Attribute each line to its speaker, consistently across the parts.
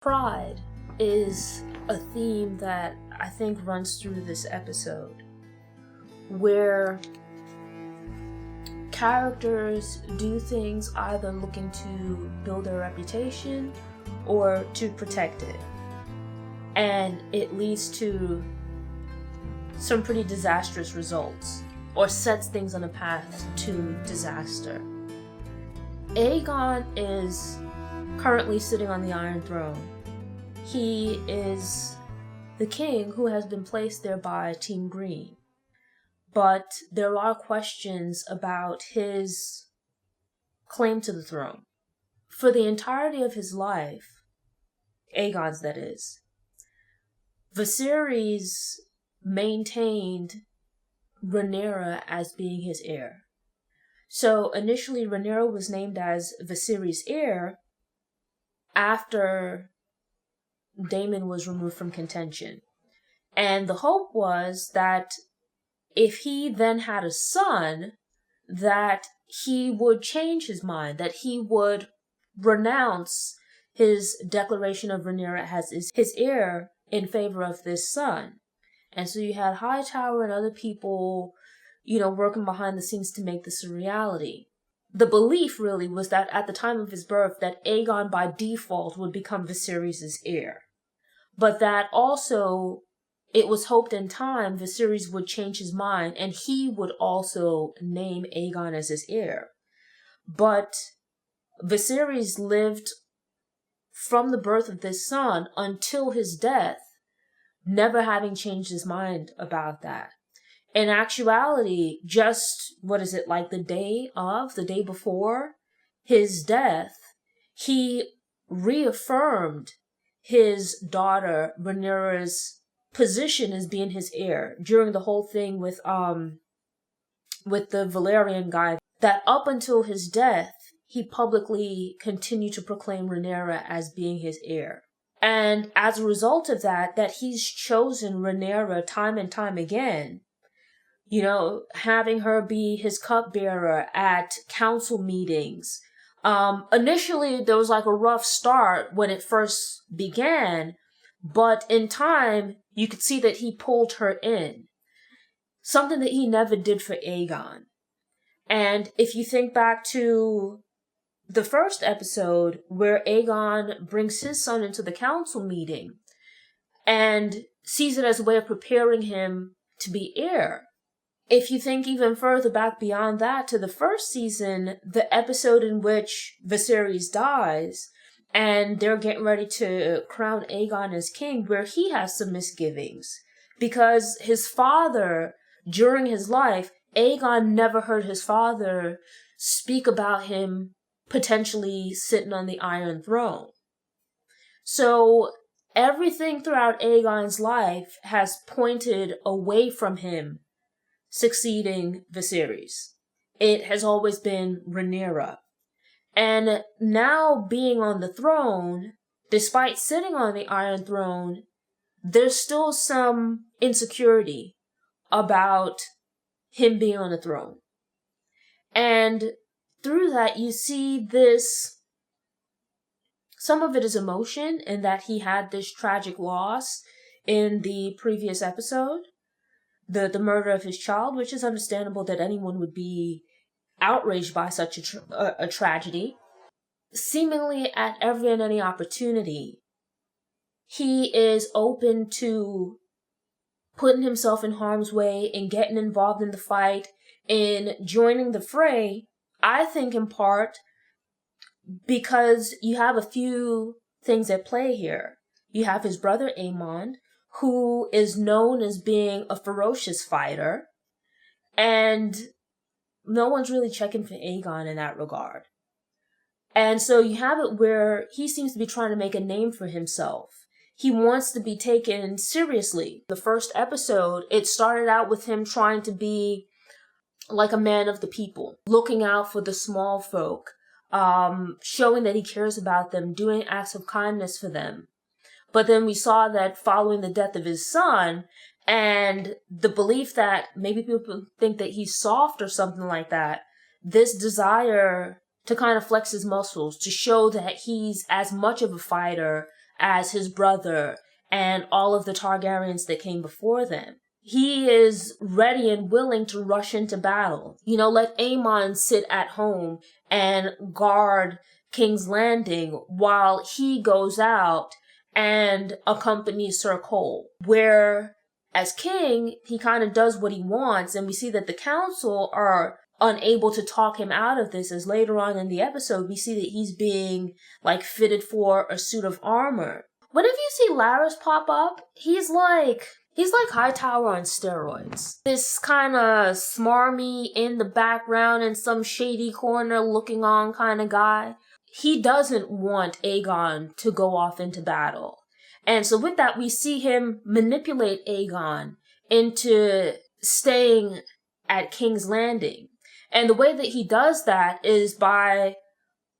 Speaker 1: Pride is a theme that I think runs through this episode, where characters do things either looking to build their reputation or to protect it. And it leads to some pretty disastrous results, or sets things on a path to disaster. Aegon is currently sitting on the Iron Throne. He is the king who has been placed there by Team Green. But there are questions about his claim to the throne. For the entirety of his life, Aegon's that is, Viserys maintained Rhaenyra as being his heir. So initially Rhaenyra was named as Viserys' heir after Daemon was removed from contention. And the hope was that if he then had a son, that he would change his mind, that he would renounce his declaration of Rhaenyra as his heir in favor of this son. And so you had Hightower and other people, working behind the scenes to make this a reality. The belief really was that at the time of his birth, that Aegon by default would become Viserys' heir. But that also, it was hoped in time Viserys would change his mind and he would also name Aegon as his heir. But Viserys lived from the birth of this son until his death, never having changed his mind about that. In actuality, just, the day before his death, he reaffirmed his daughter Rhaenyra's position as being his heir during the whole thing with the Valyrian guy, that up until his death, he publicly continued to proclaim Rhaenyra as being his heir. And as a result of that he's chosen Rhaenyra time and time again, having her be his cupbearer at council meetings. Initially, there was a rough start when it first began, but in time, you could see that he pulled her in. Something that he never did for Aegon. And if you think back to the first episode where Aegon brings his son into the council meeting and sees it as a way of preparing him to be heir. If you think even further back beyond that to the first season, the episode in which Viserys dies and they're getting ready to crown Aegon as king, where he has some misgivings because his father, during his life, Aegon never heard his father speak about him potentially sitting on the Iron Throne. So everything throughout Aegon's life has pointed away from him succeeding Viserys. It has always been Rhaenyra. And now being on the throne, despite sitting on the Iron Throne, there's still some insecurity about him being on the throne. And through that, you see this, some of it is emotion in that he had this tragic loss in the previous episode, the murder of his child, which is understandable that anyone would be outraged by such a tragedy. Seemingly at every and any opportunity, he is open to putting himself in harm's way and getting involved in the fight and joining the fray, I think in part because you have a few things at play here. You have his brother Aemond, who is known as being a ferocious fighter, and no one's really checking for Aegon in that regard. And so you have it where he seems to be trying to make a name for himself. He wants to be taken seriously. The first episode, it started out with him trying to be like a man of the people, looking out for the small folk, showing that he cares about them, doing acts of kindness for them. But then we saw that following the death of his son, and the belief that maybe people think that he's soft or something like that, this desire to kind of flex his muscles, to show that he's as much of a fighter as his brother and all of the Targaryens that came before them. He is ready and willing to rush into battle. Let Aemon sit at home and guard King's Landing while he goes out and accompanies Sir Cole. Where, as king, he kind of does what he wants, and we see that the council are unable to talk him out of this, as later on in the episode we see that he's being fitted for a suit of armor. Whenever you see Larys pop up, he's like Hightower on steroids. This kind of smarmy, in the background in some shady corner looking on kind of guy. He doesn't want Aegon to go off into battle. And so with that, we see him manipulate Aegon into staying at King's Landing. And the way that he does that is by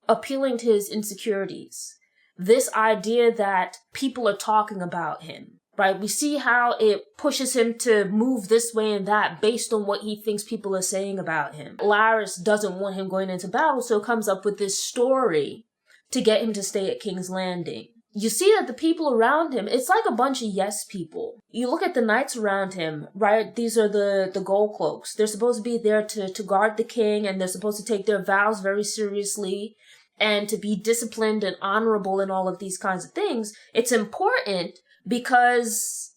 Speaker 1: appealing to his insecurities. This idea that people are talking about him, right? We see how it pushes him to move this way and that based on what he thinks people are saying about him. Larys doesn't want him going into battle, so comes up with this story to get him to stay at King's Landing. You see that the people around him, it's like a bunch of yes people. You look at the knights around him, right? These are the gold cloaks. They're supposed to be there to guard the king, and they're supposed to take their vows very seriously and to be disciplined and honorable and all of these kinds of things. It's important because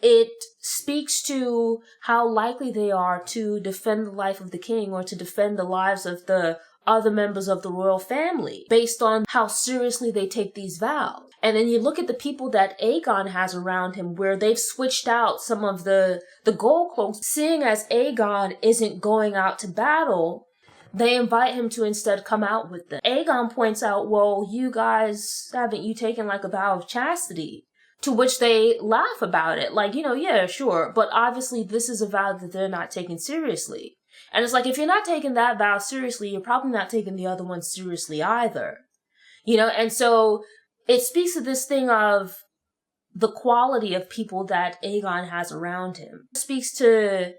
Speaker 1: it speaks to how likely they are to defend the life of the king or to defend the lives of the other members of the royal family based on how seriously they take these vows. And then you look at the people that Aegon has around him, where they've switched out some of the gold cloaks. Seeing as Aegon isn't going out to battle, they invite him to instead come out with them. Aegon points out, well, you guys, haven't you taken a vow of chastity? To which they laugh about it. Yeah, sure. But obviously this is a vow that they're not taking seriously. And it's if you're not taking that vow seriously, you're probably not taking the other one seriously either. And so it speaks to this thing of the quality of people that Aegon has around him. It speaks to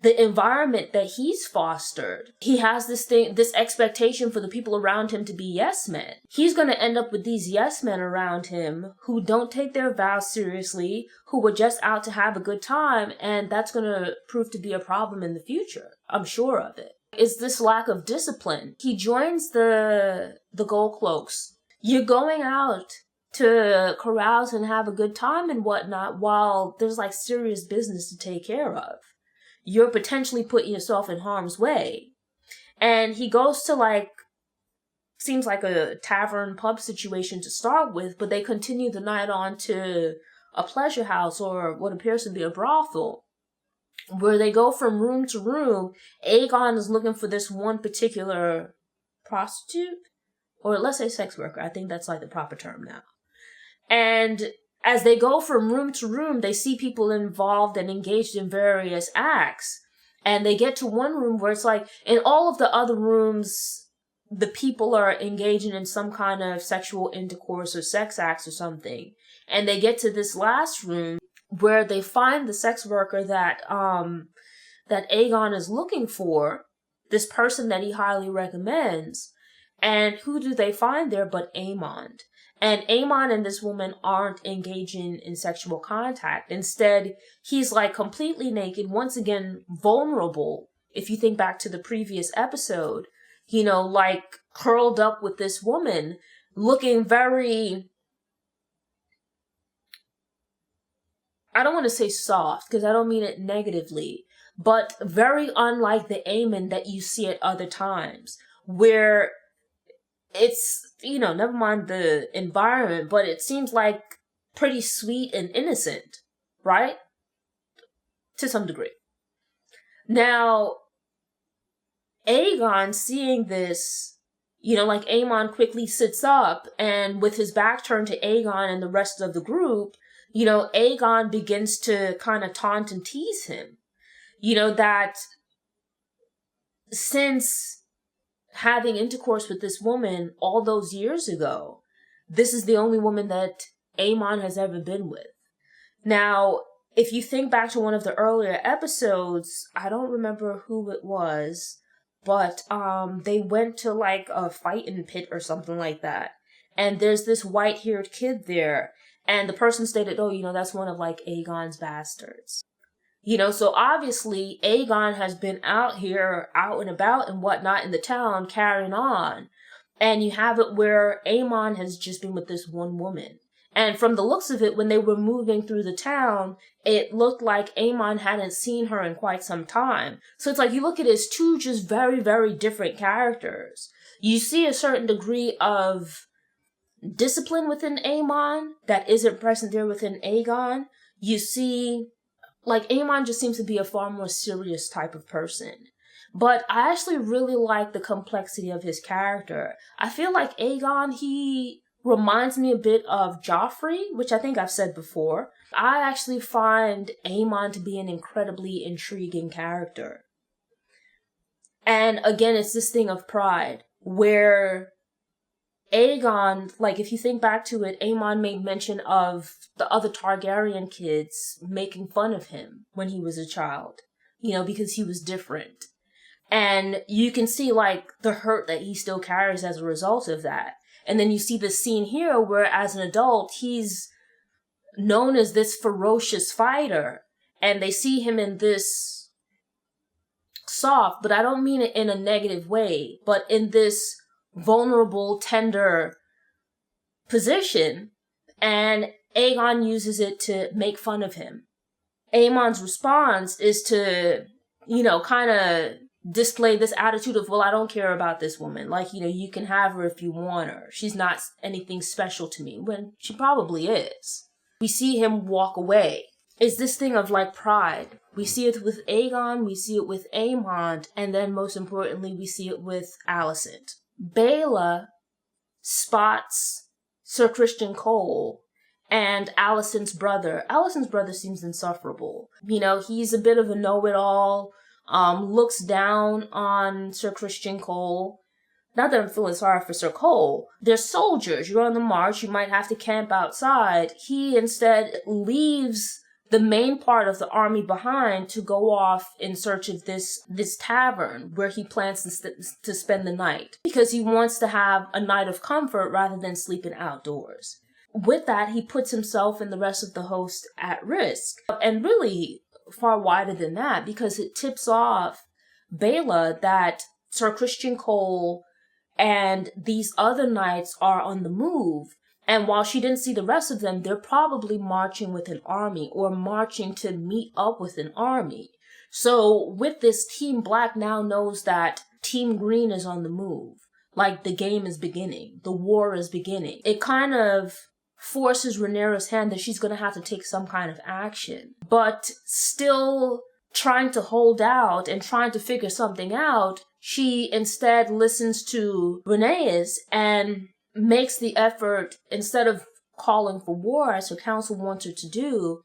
Speaker 1: the environment that he's fostered. He has this expectation for the people around him to be yes men. He's going to end up with these yes men around him who don't take their vows seriously, who were just out to have a good time, and that's going to prove to be a problem in the future. I'm sure of it. It's this lack of discipline. He joins the Gold Cloaks. You're going out to carouse and have a good time and whatnot while there's serious business to take care of. You're potentially putting yourself in harm's way. And he goes to seems like a tavern pub situation to start with, but they continue the night on to a pleasure house or what appears to be a brothel, where they go from room to room. Aegon is looking for this one particular prostitute, or let's say sex worker. I think that's the proper term now. And as they go from room to room, they see people involved and engaged in various acts. And they get to one room where it's in all of the other rooms, the people are engaging in some kind of sexual intercourse or sex acts or something. And they get to this last room where they find the sex worker that Aegon is looking for, this person that he highly recommends. And who do they find there but Aemon? And Aemon and this woman aren't engaging in sexual contact. Instead, he's completely naked, once again vulnerable. If you think back to the previous episode, curled up with this woman, looking very, I don't want to say soft, because I don't mean it negatively, but very unlike the Aemon that you see at other times, where it's, never mind the environment, but it seems pretty sweet and innocent, right? To some degree. Now, Aegon, seeing this, Aemon quickly sits up, and with his back turned to Aegon and the rest of the group, Aegon begins to kind of taunt and tease him. That since having intercourse with this woman all those years ago, this is the only woman that Aemon has ever been with. Now, if you think back to one of the earlier episodes, I don't remember who it was, but they went to a fighting pit or something like that. and there's this white-haired kid there, and the person stated, oh, that's one of like Aegon's bastards. So obviously Aegon has been out and about and whatnot in the town carrying on. And you have it where Aemon has just been with this one woman. And from the looks of it, when they were moving through the town, it looked like Aemon hadn't seen her in quite some time. So it's like you look at it as two just very, very different characters. You see a certain degree of discipline within Aemon that isn't present there within Aegon. You see, like, Aemon just seems to be a far more serious type of person. But I actually really like the complexity of his character. I feel like Aegon, he reminds me a bit of Joffrey, which I think I've said before. I actually find Aemon to be an incredibly intriguing character. And again, it's this thing of pride, where Aegon, like, if you think back to it, Aemon made mention of the other Targaryen kids making fun of him when he was a child, because he was different. And you can see, like, the hurt that he still carries as a result of that. And then you see this scene here where, as an adult, he's known as this ferocious fighter. And they see him in this soft, but I don't mean it in a negative way, but in this vulnerable, tender position. And Aegon uses it to make fun of him. Aemon's response is to, kind of display this attitude of, well, I don't care about this woman. Like, you can have her if you want her. She's not anything special to me, when she probably is. We see him walk away. It's this thing of, like, pride. We see it with Aegon, we see it with Aemon, and then most importantly, we see it with Alicent. Baela spots Sir Christian Cole and Alicent's brother. Alicent's brother seems insufferable. He's a bit of a know-it-all, looks down on Sir Christian Cole. Not that I'm feeling sorry for Sir Cole. They're soldiers. You're on the march. You might have to camp outside. He instead leaves the main part of the army behind to go off in search of this tavern where he plans to spend the night, because he wants to have a night of comfort rather than sleeping outdoors. With that, he puts himself and the rest of the host at risk. And really, far wider than that, because it tips off Baela that Sir Christian Cole and these other knights are on the move. And while she didn't see the rest of them, they're probably marching with an army or marching to meet up with an army. So with this, Team Black now knows that Team Green is on the move. Like, the game is beginning. The war is beginning. It kind of forces Rhaenyra's hand that she's going to have to take some kind of action. But still trying to hold out and trying to figure something out, she instead listens to Rhaenys and makes the effort, instead of calling for war as her council wants her to do,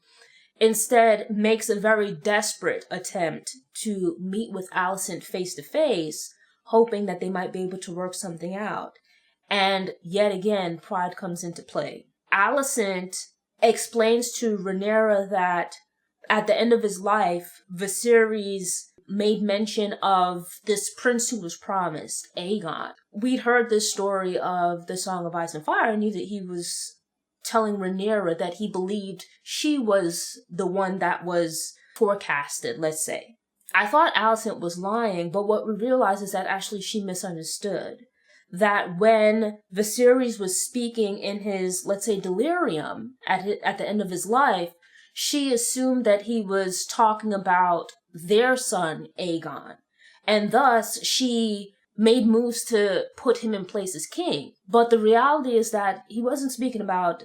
Speaker 1: instead makes a very desperate attempt to meet with Alicent face to face, hoping that they might be able to work something out. And yet again, pride comes into play. Alicent explains to Rhaenyra that at the end of his life, Viserys made mention of this prince who was promised, Aegon. We'd heard this story of the Song of Ice and Fire and knew that he was telling Rhaenyra that he believed she was the one that was forecasted, let's say. I thought Alicent was lying, but what we realized is that actually she misunderstood. That when Viserys was speaking in his, let's say, delirium at the end of his life, she assumed that he was talking about their son, Aegon. And thus, she made moves to put him in place as king. But the reality is that he wasn't speaking about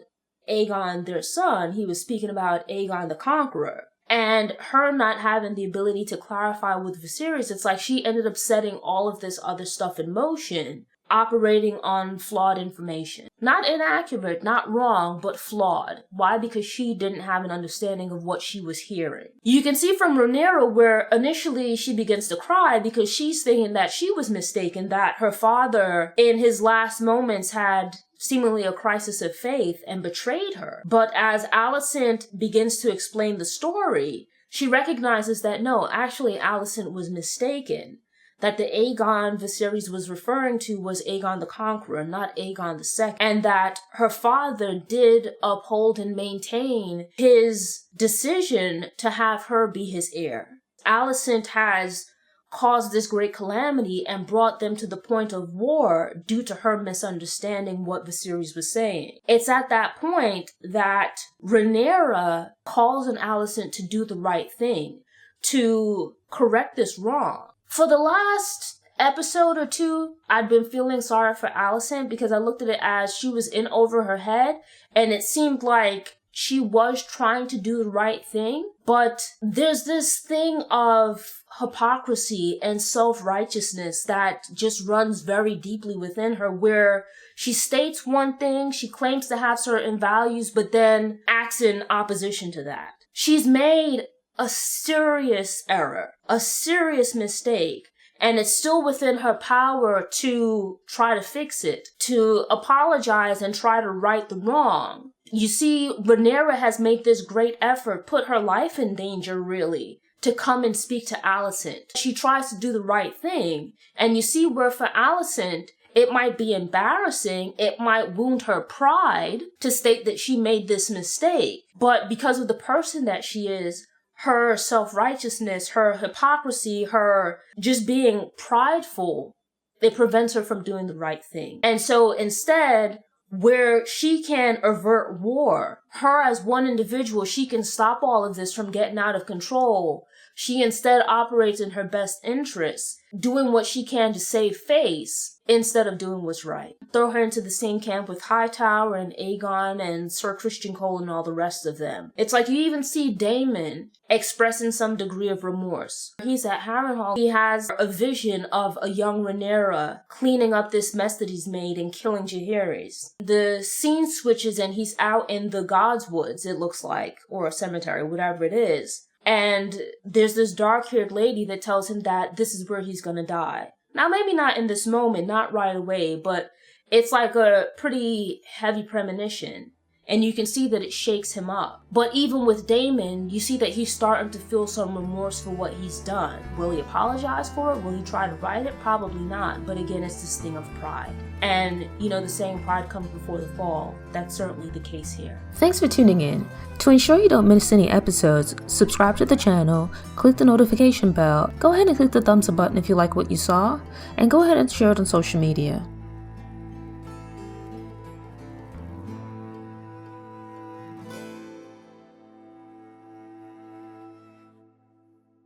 Speaker 1: Aegon, their son. He was speaking about Aegon the Conqueror. And her not having the ability to clarify with Viserys, it's like she ended up setting all of this other stuff in motion, operating on flawed information. Not inaccurate, not wrong, but flawed. Why? Because she didn't have an understanding of what she was hearing. You can see from Rhaenyra where initially she begins to cry because she's thinking that she was mistaken, that her father in his last moments had seemingly a crisis of faith and betrayed her. But as Alicent begins to explain the story, she recognizes that no, actually Alicent was mistaken. that the Aegon Viserys was referring to was Aegon the Conqueror, not Aegon II, and that her father did uphold and maintain his decision to have her be his heir. Alicent has caused this great calamity and brought them to the point of war due to her misunderstanding what Viserys was saying. It's at that point that Rhaenyra calls on Alicent to do the right thing, to correct this wrong. For the last episode or two, I'd been feeling sorry for Alicent because I looked at it as she was in over her head, and it seemed like she was trying to do the right thing, but there's this thing of hypocrisy and self-righteousness that just runs very deeply within her, where she states one thing, she claims to have certain values, but then acts in opposition to that. She's made a serious error, a serious mistake, and it's still within her power to try to fix it, to apologize and try to right the wrong. You see, Rhaenyra has made this great effort, put her life in danger, really, to come and speak to Alicent. She tries to do the right thing, and you see where for Alicent, it might be embarrassing, it might wound her pride to state that she made this mistake, but because of the person that she is, her self-righteousness, her hypocrisy, her just being prideful, it prevents her from doing the right thing. And so instead, where she can avert war, her as one individual, she can stop all of this from getting out of control. She instead operates in her best interests, doing what she can to save face instead of doing what's right. Throw her into the same camp with Hightower and Aegon and Sir Christian Cole and all the rest of them. It's like you even see Daemon expressing some degree of remorse. He's at Harrenhal. He has a vision of a young Rhaenyra cleaning up this mess that he's made and killing Jaehaerys. The scene switches and he's out in the Godswoods, it looks like, or a cemetery, whatever it is. And there's this dark-haired lady that tells him that this is where he's gonna die. Now, maybe not in this moment, not right away, but it's like a pretty heavy premonition. And you can see that it shakes him up. But even with Daemon, you see that he's starting to feel some remorse for what he's done. Will he apologize for it? Will he try to right it? Probably not. But again, it's this thing of pride. And, you know, the saying pride comes before the fall. That's certainly the case here.
Speaker 2: Thanks for tuning in. To ensure you don't miss any episodes, subscribe to the channel, click the notification bell, go ahead and click the thumbs up button if you like what you saw, and go ahead and share it on social media.